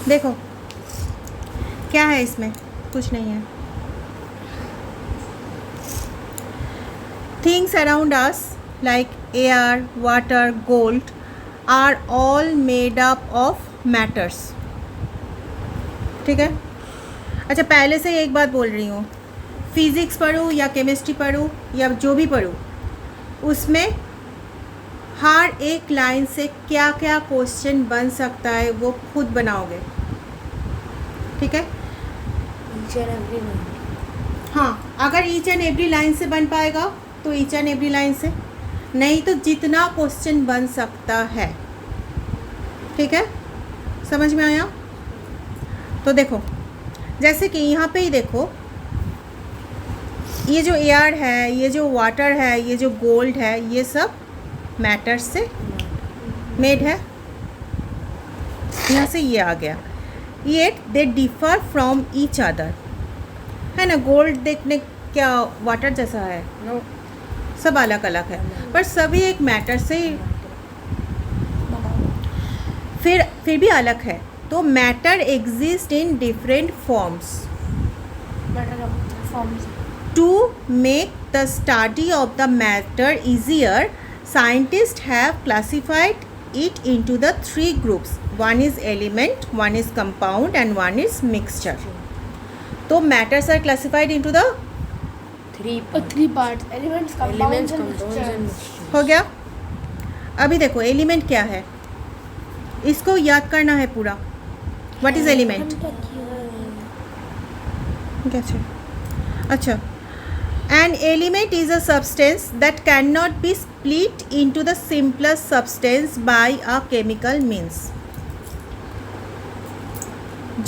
देखो क्या है इसमें, कुछ नहीं है. Things around us like air, water, gold are all made up of matters. ठीक है. अच्छा, पहले से एक बात बोल रही हूँ, फिज़िक्स पढ़ूँ या केमिस्ट्री पढ़ूँ या जो भी पढ़ूँ, उसमें हर एक लाइन से क्या क्या क्वेश्चन बन सकता है वो खुद बनाओगे. ठीक है. हाँ, अगर ईच एंड एवरी लाइन से बन पाएगा तो ईच एंड एवरी लाइन से, नहीं तो जितना क्वेश्चन बन सकता है. ठीक है, समझ में आया? तो देखो, जैसे कि यहाँ पे ही देखो, ये जो एयर है, ये जो वाटर है, ये जो गोल्ड है, ये सब मैटर से मेड है. यहाँ से ये आ गया. Yet they differ from each other, है ना. गोल्ड देखने क्या वाटर जैसा है? नो, सब अलग अलग है, पर सभी एक मैटर से फिर भी अलग है. तो matter exist in different forms. To make the study of the matter easier, scientists have classified it into the three groups. One is element, one is compound and one is mixture. So matters are classified into the three parts. Elements, compounds and mixtures. हो गया. अभी देखो element क्या है, इसको याद करना है पूरा. What is element? अच्छा, an element is a substance that cannot be split into the simplest substance by a chemical means.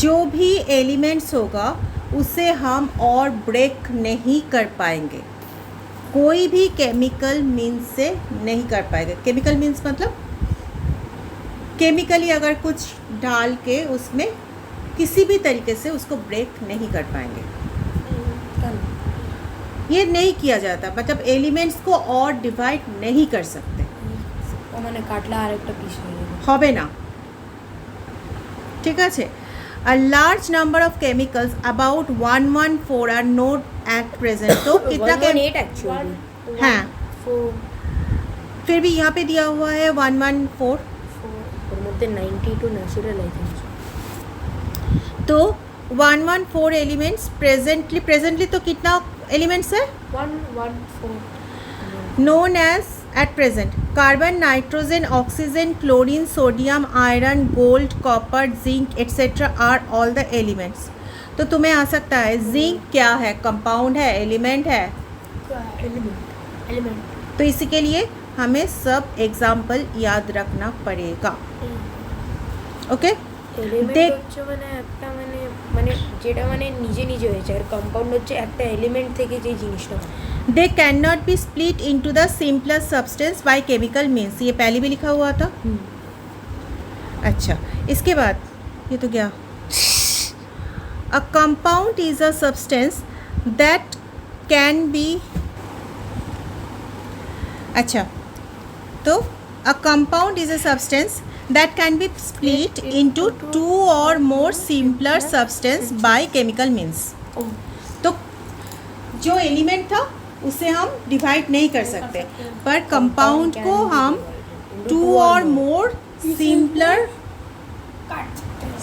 जो भी एलिमेंट्स होगा उसे हम और ब्रेक नहीं कर पाएंगे, कोई भी केमिकल मीन्स से नहीं कर पाएंगे. केमिकल मीन्स मतलब केमिकली अगर कुछ डाल के उसमें किसी भी तरीके से उसको ब्रेक नहीं कर पाएंगे. ये नहीं किया जाता, मतलब एलिमेंट्स को और डिवाइड नहीं कर सकते. मैंने काटला आरेकटा पिस হবে না. ঠিক আছে. A large number of chemicals, about 114 are known at present. तो कितना 118 एक्चुअली. हाँ, फिर भी यहाँ पे दिया हुआ है 114. और मध्य 92 नेचुरल आई थिंक. तो 114 एलिमेंट्स प्रेजेंटली तो कितना एलिमेंट्स है? 114 known as at present carbon, nitrogen, oxygen, chlorine, sodium, iron, gold, copper, zinc etc. are all the elements. तो तुम्हें आ सकता है जिंक क्या है, कंपाउंड है, एलिमेंट है. एलिमेंट. तो इसी के लिए हमें सब एग्जाम्पल याद रखना पड़ेगा. ओके. এলিমেন্ট হচ্ছে মানে একটা মানে যেটা মানে নিজে নিজে হয়েছে, আর কম্পাউন্ড হচ্ছে একটা এলিমেন্ট থেকে যে জিনিসটা হয়. They can not be split into the simplest substance by chemical means. ये पहले भी लिखा हुआ था. अच्छा, इसके बाद ये तो क्या, a compound is a substance that can be. अच्छा, तो a compound is a substance that can be split into two or more simpler substance by chemical means. तो जो एलिमेंट था उसे हम डिवाइड नहीं कर सकते, पर कंपाउंड को हम टू और मोर सिंपलर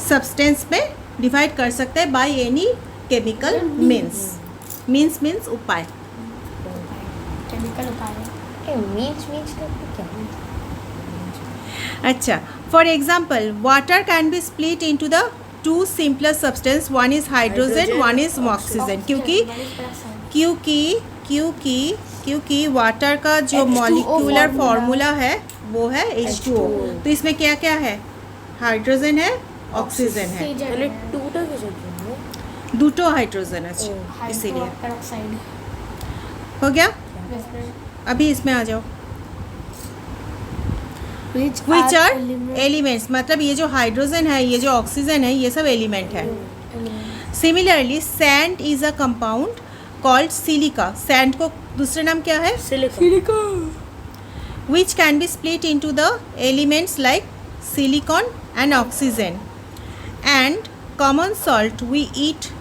सब्सटेंस में डिवाइड कर सकते हैं by any chemical means. Means उपाय. केमिकल उपाय मीन्स क्या? अच्छा, for example water can be split into the two simpler substance. One is hydrogen, one is oxygen. क्योंकि वाटर का जो मॉलिक्यूलर फॉर्मूला है वो है H2O. तो इसमें क्या क्या है? हाइड्रोजन है, ऑक्सीजन है. दूटो हाइड्रोजन है, इसीलिए हो गया. अभी इसमें आ जाओ. Which are elements, मतलब ये जो हाइड्रोजन है, ये जो ऑक्सीजन है, ये सब एलिमेंट है. Similarly sand is a compound called silica. Sand को दूसरा नाम क्या है? Silica. Which can be split into the elements like silicon and oxygen. and common salt we eat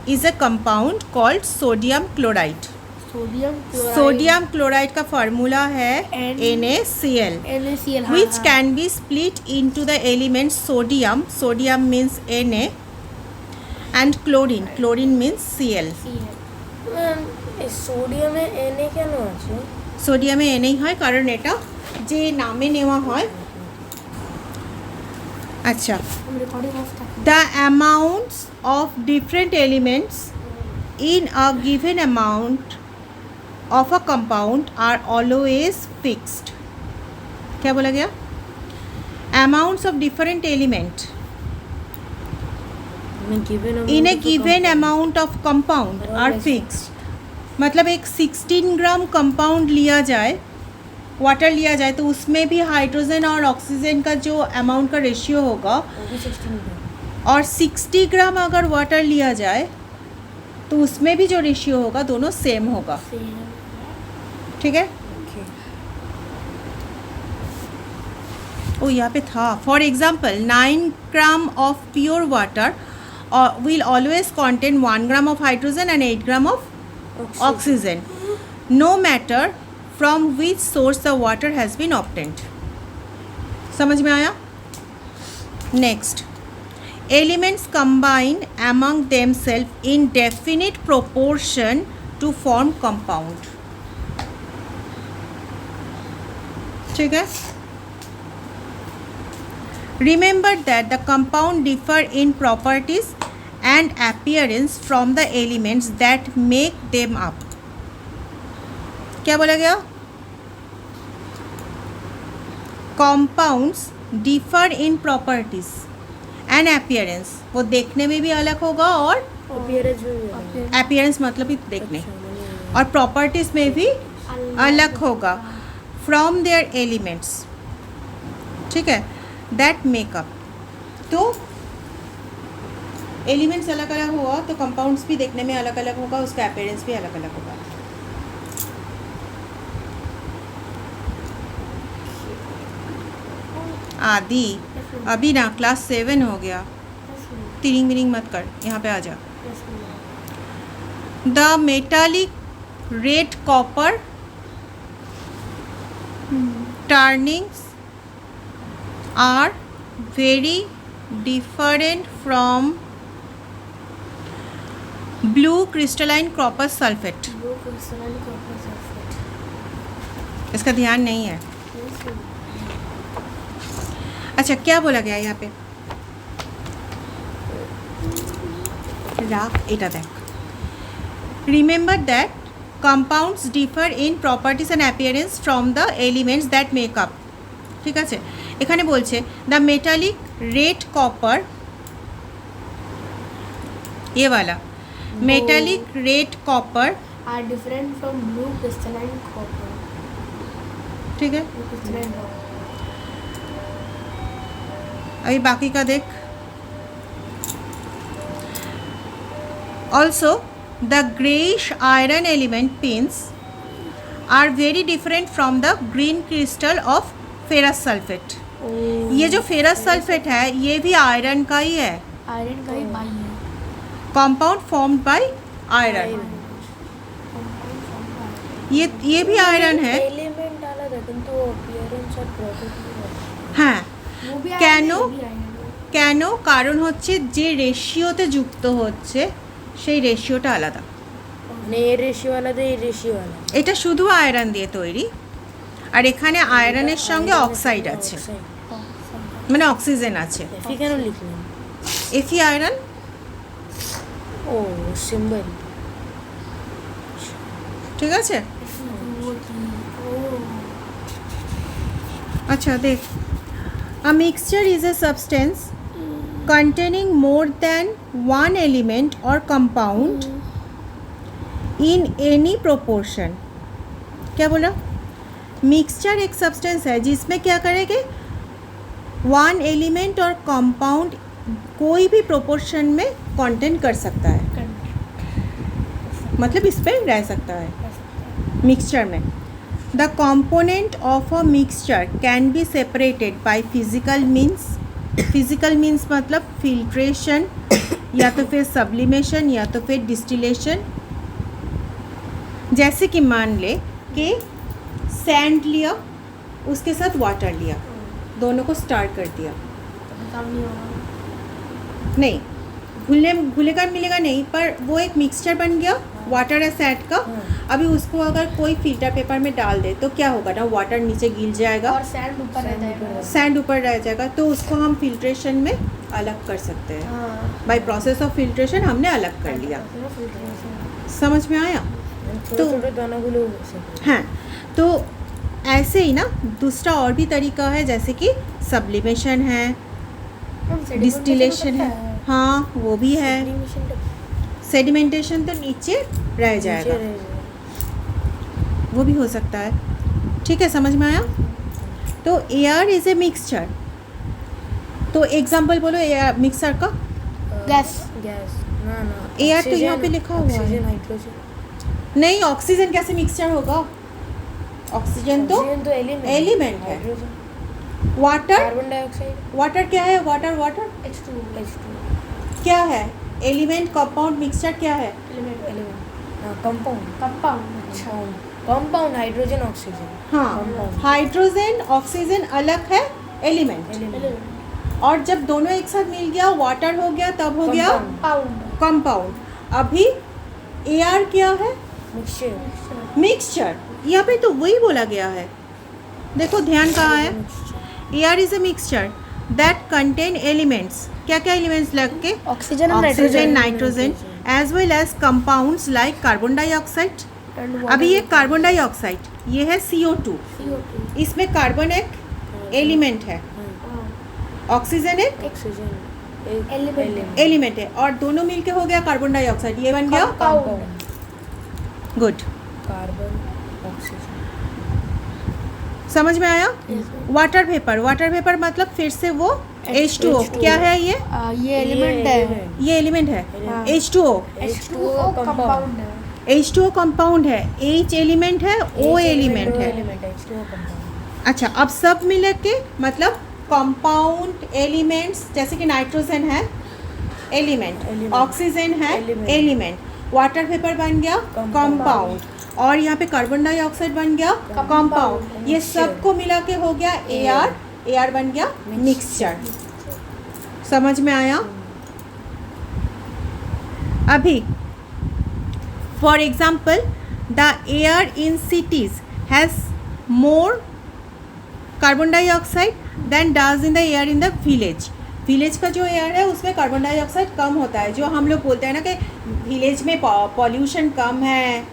is a compound called sodium chloride. Sodium chloride का formula है NaCl, which can be split into the elements sodium. Sodium means Na, and chlorine. Chlorine means Cl. সোডিয়ামে এনে কেন আছে? সোডিয়ামে Na হয় কারণ এটা যে নামে নেওয়া হয়। আচ্ছা, the amounts of different elements in a given amount of a compound are always fixed. क्या बोला गया? Amounts of different element in a given amount of compound are fixed. मतलब एक 16 ग्राम कंपाउंड लिया जाए, वाटर लिया जाए, तो उसमें भी हाइड्रोजन और ऑक्सीजन का जो अमाउंट का रेशियो होगा, और 60 ग्राम अगर वाटर लिया जाए तो उसमें भी जो रेशियो होगा दोनों सेम होगा। ठीक है। ओ यहाँ पे था, for example 9 gram of pure water will always contain 1 gram of hydrogen and 8 gram of oxygen, no matter from which source the water has been obtained. समझ में आया? Next, elements combine among themselves in definite proportion to form compound. ठीक है। Remember that the compound differ in properties and appearance from the elements that make them up. क्या बोला गया? Compounds differ in properties and appearance. वो देखने में भी अलग होगा और appearance मतलब ही देखने, और properties में भी अलग होगा from their elements. ठीक है, that make up. तो एलिमेंट्स अलग अलग होगा तो कंपाउंड्स भी देखने में अलग अलग होगा, उसका अपीयरेंस भी अलग अलग होगा। आदि अभी ना क्लास 7 हो गया, तिरिंग बिरिंग मत कर, यहाँ पे आ जा। The metallic red copper turnings are very different from blue crystalline copper sulfate. इसका ध्यान नहीं है। अच्छा, क्या बोला गया यहाँ पे? राख এটা দেখ। Remember that compounds differ in properties and appearance from the elements that make up. ঠিক আছে, এখানে বলছে the metallic red copper, ये वाला metallic red copper are different from blue crystalline copper. ठीक है, अभी बाकी का देख। Also the greyish iron element pins are very different from the green crystal of ferrous sulfate. ये जो फेरस सल्फेट है ये भी आयरन का ही है, आयरन का ही बाई है, कंपाउंड फॉर्म्ड बाय आयरन। ये भी आयरन है, एलिमेंट अलग है কিন্তু अपीयरेंस और प्रॉपर्टी হ্যাঁ। वो भी কেন आयरन কেন কারণ হচ্ছে যে রেশিওতে যুক্ত হচ্ছে সেই রেশিওটা আলাদা, মানে এর রেশিও আলাদা, এই রেশিও আলাদা। এটা শুধু আয়রন দিয়ে তৈরি, আর এখানে আয়রনের সঙ্গে অক্সাইড আছে, মানে অক্সিজেন আছে। এফি কেন লিখলেন? এফি আয়রন, ও সিম্বল, ঠিক আছে। अच्छा देख, a mixture is a substance containing more than one element or compound in any proportion. क्या बोला? मिक्सचर एक सब्सटेंस है जिसमें क्या करेंगे, वन एलिमेंट और कंपाउंड कोई भी प्रोपोर्शन में कंटेन कर सकता है, मतलब इस पर रह सकता है मिक्सचर में। The component of a mixture can be separated by physical means physical means मतलब फिल्ट्रेशन या तो फिर सब्लिमेशन या तो फिर डिस्टिलेशन। जैसे कि मान ले कि सैंड लिया, उसके साथ वाटर लिया, दोनों को स्टार्ट कर दिया, काम नहीं होगा। नहीं घुलेगा मिलेगा नहीं, पर वो एक मिक्सचर बन गया वाटर एसिड का। अभी उसको अगर कोई फिल्टर पेपर में डाल दे तो क्या होगा ना, वाटर नीचे गिर जाएगा और सैंड ऊपर रहता है। सैंड ऊपर रह जाएगा, तो उसको हम फिल्ट्रेशन में अलग कर सकते हैं। हाँ, बाय प्रोसेस ऑफ फिल्ट्रेशन हमने अलग कर लिया। समझ में आया? तो छोटे दानाগুলো हो सकते हाँ, तो ऐसे ही ना दूसरा और भी तरीका है, जैसे कि सब्लिमेशन है, हैं। डिस्टिलेशन है, हाँ वो भी है। Sublimation तो सेडिमेंटेशन तो नीचे रह जाएगा, नीचे रह जाएगा। वो भी हो सकता है। ठीक है, समझ में आया? तो एयर इज ए मिक्सचर, तो एग्जाम्पल बोलो एयर मिक्सर का। गैस ना Air तो यहाँ पे लिखा हुआ है। Oxygen hydrogen. नहीं, ऑक्सीजन कैसे मिक्सचर होगा? ऑक्सीजन तो एलिमेंट है। वाटर, कार्बन डाइऑक्साइड वाटर क्या है? वाटर H2 क्या है? एलिमेंट, कंपाउंड, मिक्सचर क्या है? Element compound hydrogen oxygen. हाँ, Compound. हाइड्रोजन ऑक्सीजन अलग है एलिमेंट, एलिमेंट और जब दोनों एक साथ मिल गया वाटर हो गया, तब हो गया कंपाउंड। अभी एयर क्या है? Mixture mixture. यहाँ पे तो वही बोला गया है, देखो ध्यान कहाँ है। Air is a mixture that contain elements, क्या क्या एलिमेंट्स लग के? Oxygen oxygen, nitrogen, as well as compounds like carbon dioxide. अभी ये कार्बन डाइऑक्साइड, ये है CO2, इसमें कार्बन एक एलिमेंट है, ऑक्सीजन एक ऑक्सीजन एलिमेंट है, और दोनों मिलके हो गया कार्बन डाइऑक्साइड, ये बन गया कंपाउंड गुड। Carbon oxygen. समझ में आया? वाटर वेपर मतलब फिर से वो H2O। क्या है ये? ये एलिमेंट है। ये एलिमेंट है, हाँ। H2O। H2O कंपाउंड है। H2O कंपाउंड है, H एलिमेंट है, O एलिमेंट है। H2O compound. अच्छा, अब सब मिल के मतलब कंपाउंड एलिमेंट्स, जैसे कि नाइट्रोजन है एलिमेंट, Element. ऑक्सीजन है Element. एलिमेंट, वाटर वेपर बन गया Compound. कंपाउंड, और यहाँ पे कार्बन डाइऑक्साइड बन गया कंपाउंड। ये Mixture. सबको मिला के हो गया एयर बन गया मिक्सचर। समझ में आया? अभी for example the air in cities has more carbon dioxide than does in the air in the village का जो एयर है उसमें कार्बन डाइऑक्साइड कम होता है। जो हम लोग बोलते हैं ना कि विलेज में पॉल्यूशन कम है,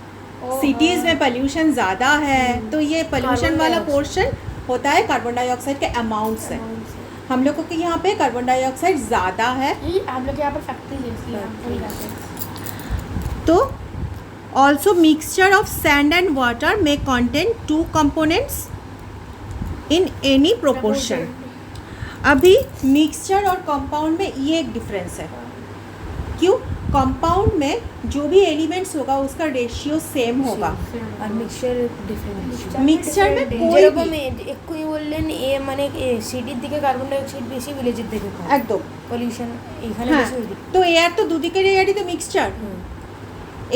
सिटीज़ में पॉल्यूशन ज़्यादा है, तो ये पॉल्यूशन वाला पोर्शन होता है कार्बन डाइऑक्साइड के अमाउंट से। हम लोगों के यहाँ पे कार्बन डाइऑक्साइड ज़्यादा है, हम लोग यहाँ पर फैक्ट्री तो also mixture of sand and water may contain 2 components in any proportion. अभी मिक्सचर और कंपाउंड में ये एक डिफरेंस है। क्यों? कंपाउंड में जो भी एलिमेंट्स होगा उसका रेशियो सेम होगा, और मिक्सचर डिफरेंट। मिक्सचर में कोई যেরকম भी একই বললেন এ মানে সিটির দিকে কার্বন ডাই অক্সাইড বেশি ভিলেজের দিকে কম একদম। পলিউশন এখানে হ্যাঁ, বেশি ওইদিকে। তো এয়ার তো দুদিকের এয়ারই তো মিক্সচার,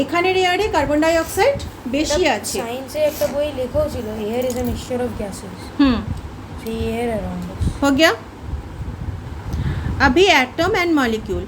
এখানের এয়ারে কার্বন ডাইঅক্সাইড বেশি আছে। সায়েন্সে একটা বই লেখাও ছিল air is a mixture of gases. সেই এয়ার अराउंड हो गया। अभी एटम एंड मॉलिक्यूल,